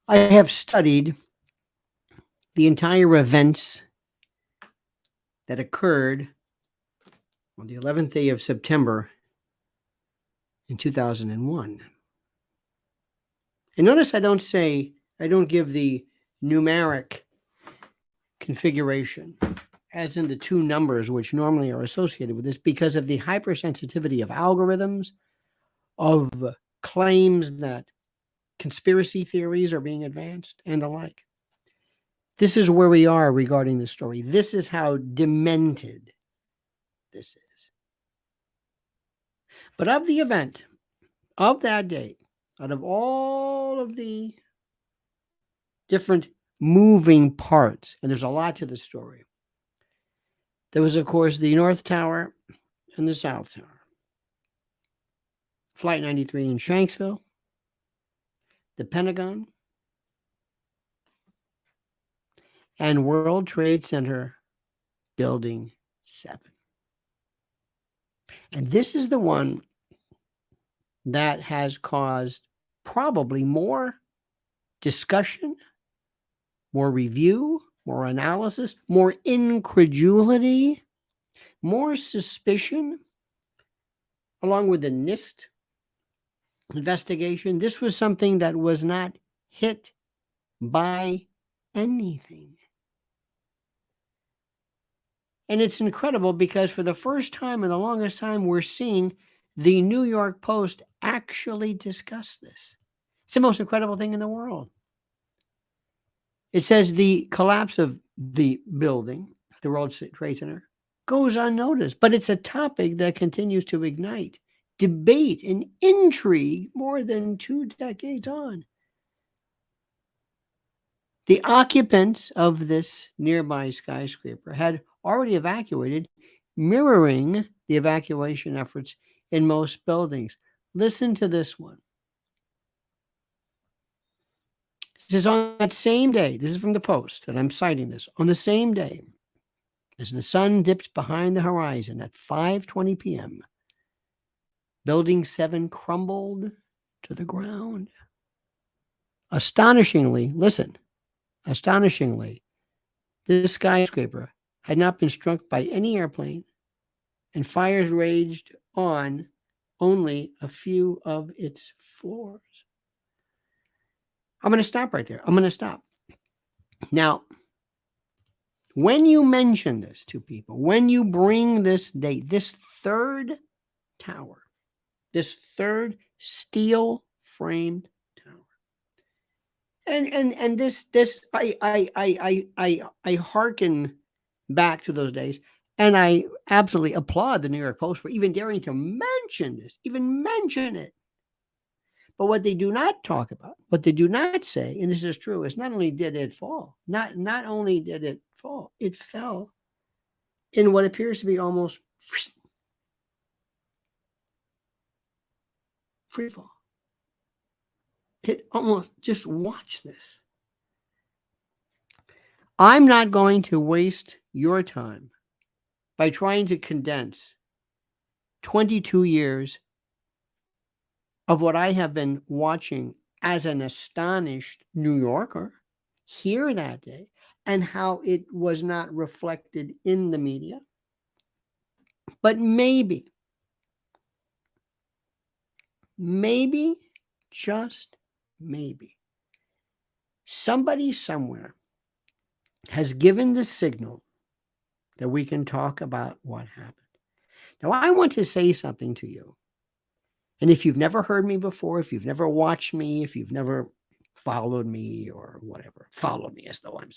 I have studied the entire events that occurred on the 11th day of September in 2001. And notice I don't give the numeric configuration, as in the two numbers which normally are associated with this, because of the hypersensitivity of algorithms, of claims that conspiracy theories are being advanced, and the like. This is where we are regarding the story. This is how demented this is. But of the event of that date, out of all of the different moving parts, and there's a lot to the story, there was, of course, the North Tower and the South Tower. Flight 93 in Shanksville, the Pentagon, and World Trade Center Building 7. And this is the one that has caused probably more discussion, more review, more analysis, more incredulity, more suspicion, along with the NIST investigation. This was something that was not hit by anything. And it's incredible because for the first time in the longest time, we're seeing the New York Post actually discuss this. It's the most incredible thing in the world. It says the collapse of the building, the World Trade Center, goes unnoticed, but it's a topic that continues to ignite debate and intrigue more than 2 decades on. The occupants of this nearby skyscraper had already evacuated, mirroring the evacuation efforts in most buildings. Listen to this one. This is on that same day. This is from the Post, and I'm citing this. On the same day, as the sun dipped behind the horizon at 5:20 p.m., Building 7 crumbled to the ground. Astonishingly, this skyscraper had not been struck by any airplane, and fires raged on only a few of its floors. I'm going to stop right there. I'm going to stop. Now, when you mention this to people, when you bring this date, this third tower, this third steel framed tower, and this I hearken back to those days, and I absolutely applaud the New York Post for even daring to mention this, even mention it. But what they do not talk about, what they do not say, and this is true, is not only did it fall, not only did it fall, it fell in what appears to be almost free fall. It almost, just watch this. I'm not going to waste your time by trying to condense 22 years of what I have been watching as an astonished New Yorker here that day, and how it was not reflected in the media. But maybe, just maybe, somebody somewhere has given the signal that we can talk about what happened. Now, I want to say something to you. And if you've never heard me before, if you've never watched me, if you've never followed me or whatever, follow me as though I'm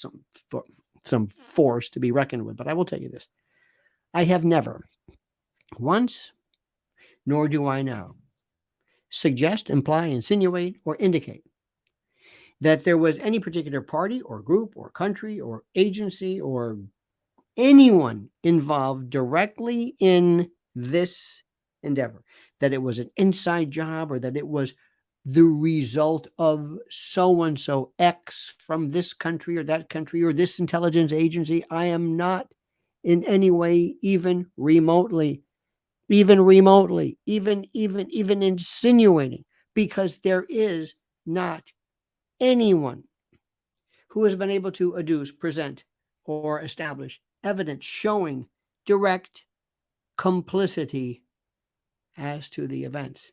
some force to be reckoned with. But I will tell you this. I have never once, nor do I now, suggest, imply, insinuate, or indicate that there was any particular party or group or country or agency or anyone involved directly in this endeavor, that it was an inside job or that it was the result of so-and-so X from this country or that country or this intelligence agency. I am not in any way even remotely insinuating, because there is not anyone who has been able to adduce, present, or establish evidence showing direct complicity as to the events.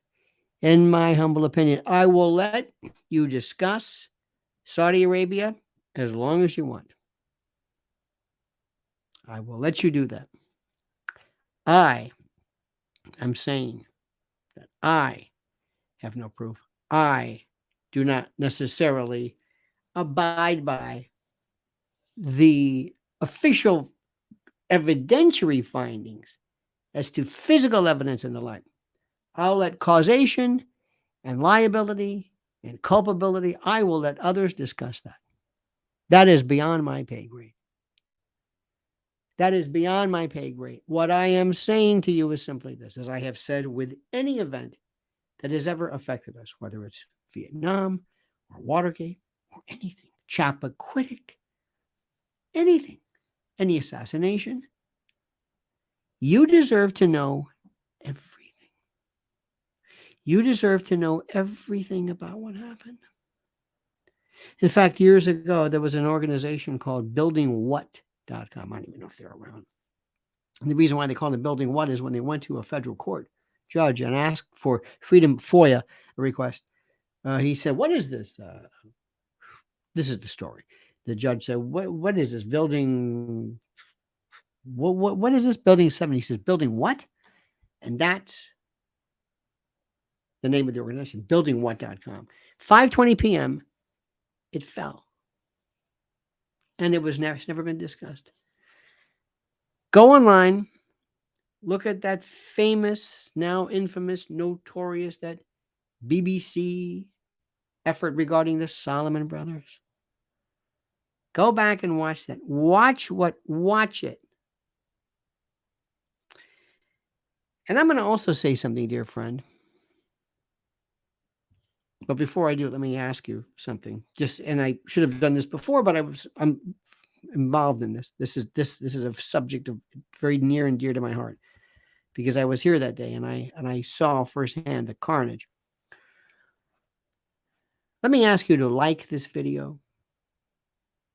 In my humble opinion, I will let you discuss Saudi Arabia as long as you want. I will let you do that. I am saying that I have no proof. I do not necessarily abide by the official evidentiary findings as to physical evidence and the like. I'll let causation and liability and culpability, I will let others discuss that. That is beyond my pay grade. That is beyond my pay grade. What I am saying to you is simply this, as I have said with any event that has ever affected us, whether it's Vietnam or Watergate or anything, Chappaquiddick, anything, any assassination, you deserve to know everything. You deserve to know everything about what happened. In fact, years ago, there was an organization called buildingwhat.com. I don't even know if they're around. And the reason why they called it Building What is when they went to a federal court judge and asked for freedom FOIA request. He said, "What is this?" This is the story. The judge said, "What is this building? What is this building 7?" He says, "Building what?" And that's the name of the organization, buildingwhat.com. 5:20 p.m. It fell, and it's never been discussed. Go online, look at that famous, now infamous, notorious, that BBC effort regarding the Solomon brothers. Go back and watch that. Watch it. And I'm going to also say something, dear friend. But before I do, let me ask you something. And I should have done this before, but I'm involved in this. This is a subject of very near and dear to my heart, because I was here that day and I saw firsthand the carnage. Let me ask you to like this video.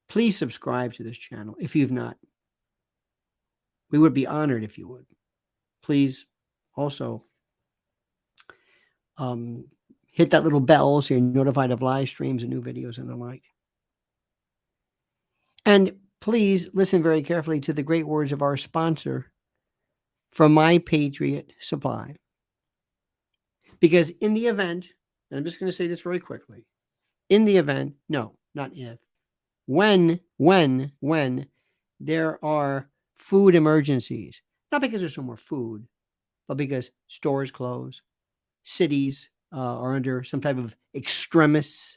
Please subscribe to this channel if you've not. We would be honored if you would. Please also hit that little bell so you're notified of live streams and new videos and the like. And please listen very carefully to the great words of our sponsor from My Patriot Supply. Because in the event, and I'm just going to say this very quickly, in the event, no, not if, when there are food emergencies, not because there's no more food, but because stores close, cities are under some type of extremist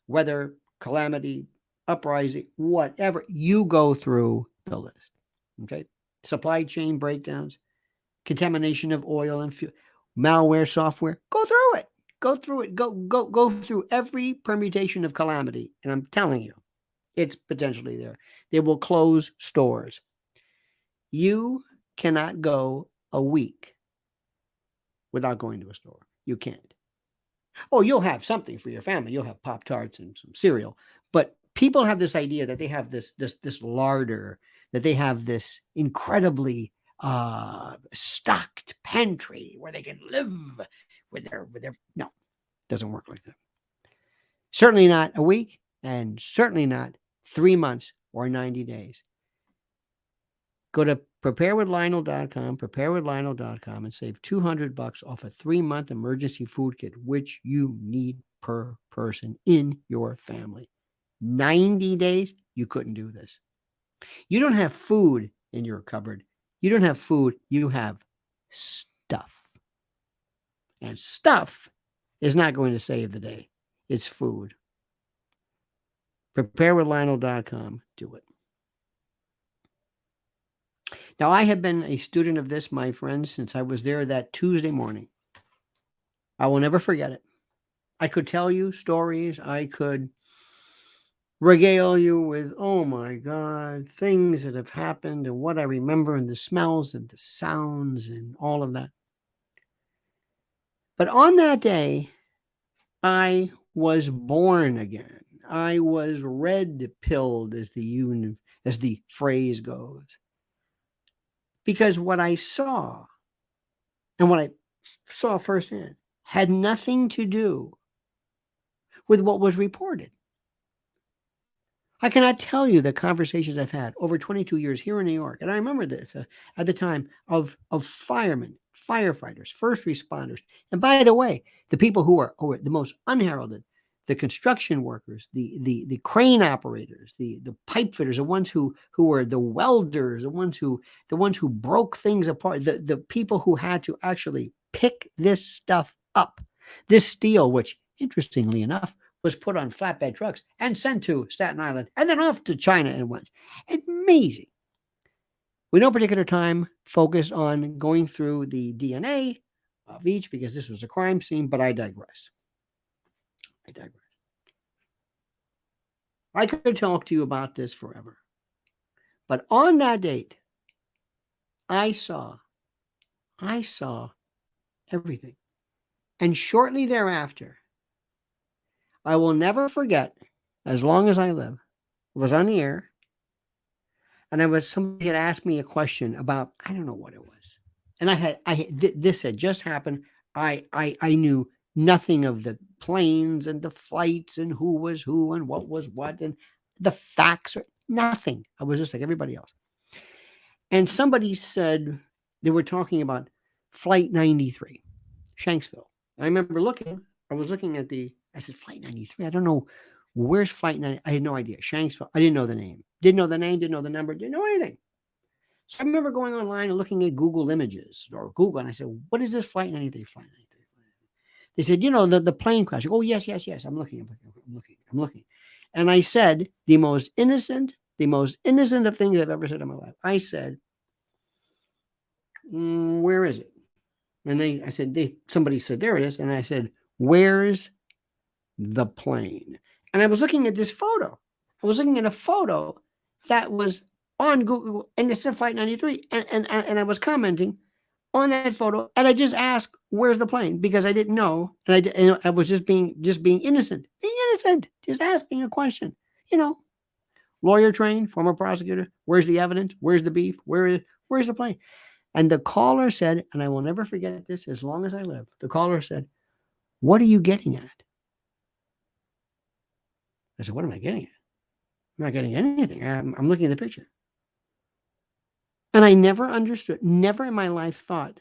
weather calamity, uprising, whatever, you go through the list. Okay? Supply chain breakdowns, contamination of oil and fuel, malware software, go through it. Go through it. Go through every permutation of calamity. And I'm telling you, it's potentially there. They will close stores. You cannot go a week without going to a store. You can't. Oh, you'll have something for your family. You'll have Pop-Tarts and some cereal. But people have this idea that they have this larder, that they have this incredibly stocked pantry where they can live with their no, it doesn't work like that. Certainly not a week, and certainly not 3 months or 90 days. Go to preparedwithlionel.com, and save $200 off a 3-month emergency food kit, which you need per person in your family. 90 days, you couldn't do this. You don't have food in your cupboard. You don't have food. You have stuff. And stuff is not going to save the day. It's food. preparewithlionel.com. Do it. Now, I have been a student of this, my friends, since I was there that Tuesday morning. I will never forget it. I could tell you stories. I could regale you with, oh my God, things that have happened and what I remember and the smells and the sounds and all of that. But on that day, I was born again. I was red-pilled, as the phrase goes, because what I saw and what I saw firsthand had nothing to do with what was reported. I cannot tell you the conversations I've had over 22 years here in New York, and I remember this at the time of firemen, firefighters, first responders, and by the way, the people who are the most unheralded, the construction workers, the crane operators, the pipe fitters, the ones who were the welders, the ones who broke things apart, the people who had to actually pick this stuff up, this steel, which interestingly enough was put on flatbed trucks and sent to Staten Island and then off to China and went. Amazing. We no particular time focused on going through the DNA of each because this was a crime scene, but I digress. I could talk to you about this forever. But on that date, I saw everything. And shortly thereafter, I will never forget, as long as I live, it was on the air, and somebody had asked me a question about, I don't know what it was. And this had just happened. I knew nothing of the planes and the flights and who was who and what was what and the facts or nothing. I was just like everybody else. And somebody said they were talking about Flight 93, Shanksville. I remember I was looking at I said, Flight 93? I don't know. Where's Flight 90? I had no idea. Shanksville. I didn't know the name. Didn't know the name, didn't know the number, didn't know anything. So I remember going online and looking at Google Images or Google, and I said, what is this Flight 93? Flight 93. They said, the plane crash. Oh, yes. I'm looking. And I said, the most innocent of things I've ever said in my life. I said, where is it? And somebody said, there it is. And I said, where's the plane? And I was looking at this photo. I was looking at a photo that was on Google, and it said Flight 93. And I was commenting on that photo, and I just asked, where's the plane? Because I didn't know. And I was just being innocent. Just asking a question. Lawyer trained, former prosecutor. Where's the evidence? Where's the beef? Where's the plane? And the caller said, and I will never forget this as long as I live, the caller said, what are you getting at? I said, what am I getting at? I'm not getting anything. I'm looking at the picture. And I never understood, never in my life thought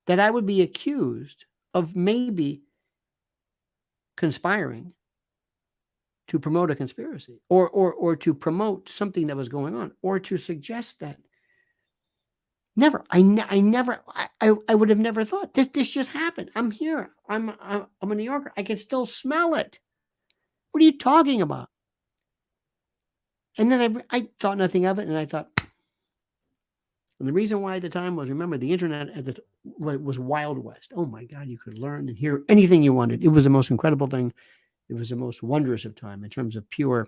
that I would be accused of maybe conspiring to promote a conspiracy or to promote something that was going on or to suggest that. Never. I would have never thought this just happened. I'm here. I'm a New Yorker. I can still smell it. What are you talking about? And then I thought nothing of it, and I thought, and the reason why at the time was, remember, the internet was Wild West. Oh my God, you could learn and hear anything you wanted. It was the most incredible thing. It was the most wondrous of time in terms of pure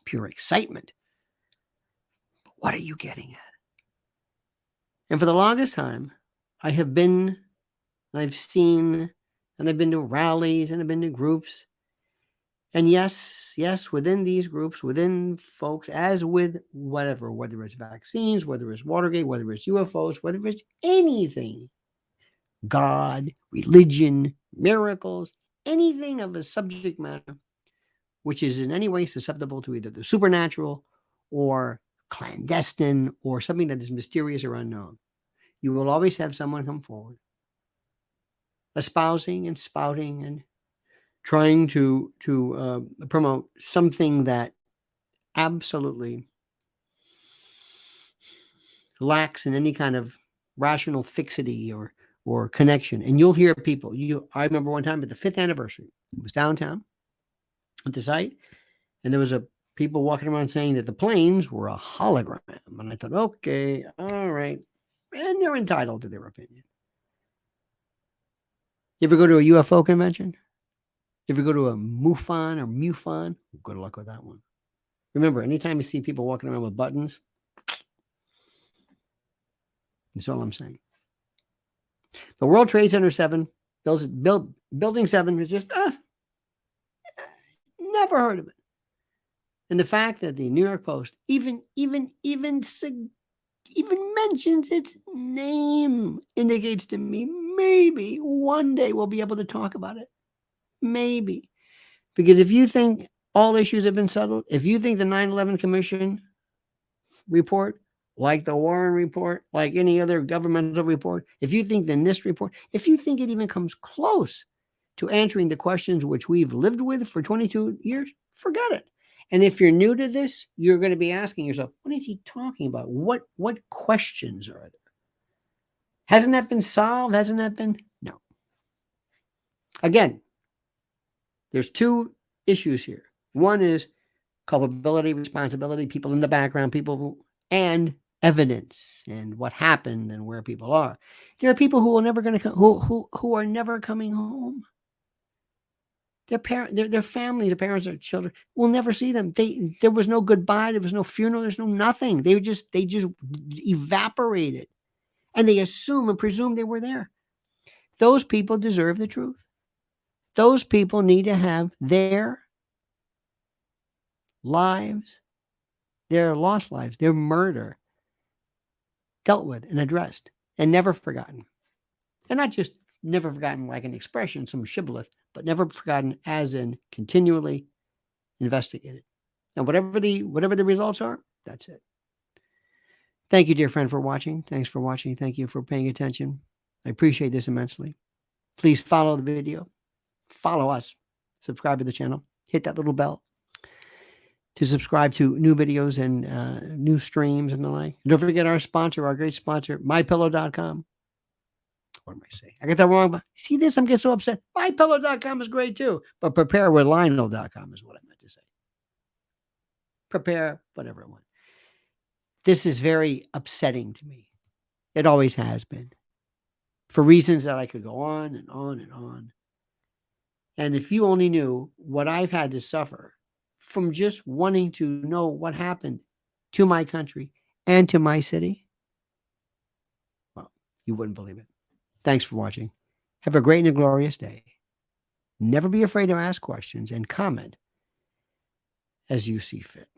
excitement. But what are you getting at? And for the longest time, I have been, and I've seen, and I've been to rallies, and I've been to groups. And yes, within these groups, within folks, as with whatever, whether it's vaccines, whether it's Watergate, whether it's UFOs, whether it's anything, God, religion, miracles, anything of a subject matter which is in any way susceptible to either the supernatural or clandestine or something that is mysterious or unknown, you will always have someone come forward espousing and spouting and trying to promote something that absolutely lacks in any kind of rational fixity or connection. And you'll hear people. I remember one time at the 5th anniversary, it was downtown at the site, and there was people walking around saying that the planes were a hologram. And I thought, okay, all right, and they're entitled to their opinion. You ever go to a UFO convention? You ever go to a MUFON or MUFON? Good luck with that one. Remember, anytime you see people walking around with buttons, that's all I'm saying. The World Trade Center 7, Building 7 was just, never heard of it. And the fact that the New York Post even mentions its name indicates to me maybe one day we'll be able to talk about it. Maybe. Because if you think all issues have been settled, if you think the 9/11 Commission report, like the Warren report, like any other governmental report, if you think the NIST report, if you think it even comes close to answering the questions which we've lived with for 22 years, forget it. And if you're new to this, you're going to be asking yourself, what is he talking about? What questions are there? Hasn't that been solved? Hasn't that been? No. Again, there's two issues here. One is culpability, responsibility, people in the background, and evidence and what happened and where people are. There are people who are never going to come, who are never coming home. Their families, their parents, their children will never see them. There was no goodbye, there was no funeral, there's no nothing. They just evaporated, and they assume and presume they were there. Those people deserve the truth. Those people need to have their lives, their lost lives, their murder dealt with and addressed and never forgotten. And not just never forgotten like an expression, some shibboleth, but never forgotten as in continually investigated. And whatever the results are, that's it. Thank you, dear friend, for watching. Thanks for watching. Thank you for paying attention. I appreciate this immensely. Please follow the video. Follow us. Subscribe to the channel. Hit that little bell to subscribe to new videos and new streams and the like. And don't forget our sponsor, our great sponsor, mypillow.com. What am I saying? I got that wrong. See this? I'm getting so upset. MyPillow.com is great too. But preparewithlionel.com is what I meant to say. Prepare, whatever I want. This is very upsetting to me. It always has been. For reasons that I could go on and on and on. And if you only knew what I've had to suffer from just wanting to know what happened to my country and to my city, well, you wouldn't believe it. Thanks for watching. Have a great and a glorious day. Never be afraid to ask questions and comment as you see fit.